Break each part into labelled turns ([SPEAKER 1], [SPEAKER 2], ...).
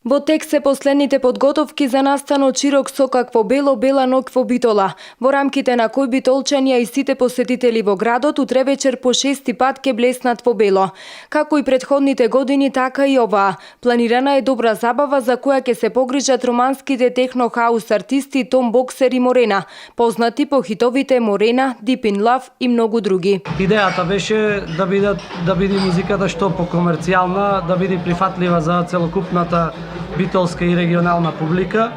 [SPEAKER 1] Во тек се последните подготовки за настанот широк со какво бело, бела ноќ битола, во рамките на кој битолчанија и сите посетители во градот утре вечер по 6 пат ке блеснат во бело. Како и претходните години, така и оваа. Планирана е добра забава за која ќе се погрижат романските техно-хаус артисти Том Боксер и Морена, познати по хитовите Морена, Deep in Love и многу други.
[SPEAKER 2] Идејата беше да биде музиката што покомерцијална, да биде прифатлива за целокупната битолска и регионална публика.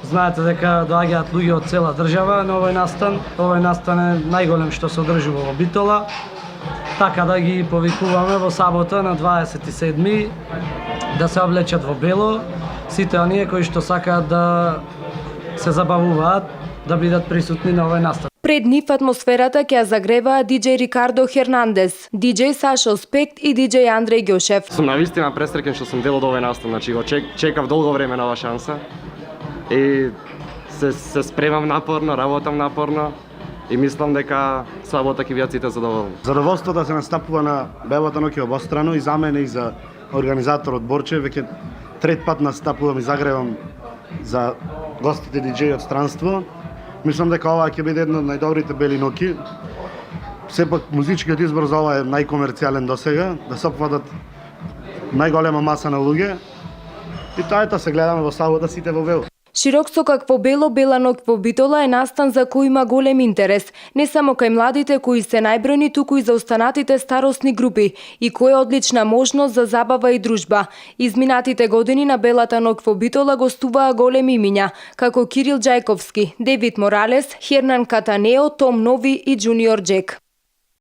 [SPEAKER 2] Знаете дека доаѓаат луѓе од цела држава на овој настан. Овој настан е најголем што се одржува во Битола. Така да ги повикуваме во сабота на 27 да се облечат во бело сите оние кои што сакаат да се забавуваат, да бидат присутни на овој настан.
[SPEAKER 1] Пред нив атмосферата ќе ја загреваа диџеј Рикардо Хернандес, диџеј Сашо Спект и диџеј Андреј Ѓошев.
[SPEAKER 3] Сум навистина пресреќен што сум дел од овој настан, значи го чекав долго време на оваа шанса и се спремам напорно, работам напорно и мислам дека сабота ќе бидат сите задоволни.
[SPEAKER 4] Задоволство да се настапува на белата ноќ обострано и за мене и за организаторот Борче, веќе трет пат настапувам и загревам за гостите диџеи од странство. Мислам дека ова ќе биде една од најдобрите бели ноќи. Сепак музичкиот избор за ова е најкомерцијален досега, да се опфатат најголема маса на луѓе. И тајата се гледаме во сабота сите во бело.
[SPEAKER 1] Широк со какво бело, бела ноќ во Битола е настан за кој има голем интерес, не само кај младите кои се најбројни, туку и за останатите старосни групи, и кој е одлична можност за забава и дружба. Изминатите години на белата ноќ во Битола гостуваа големи имиња, како Кирил Ѓајковски, Девид Моралес, Хернан Катанео, Том Нови и Джуниор Джек.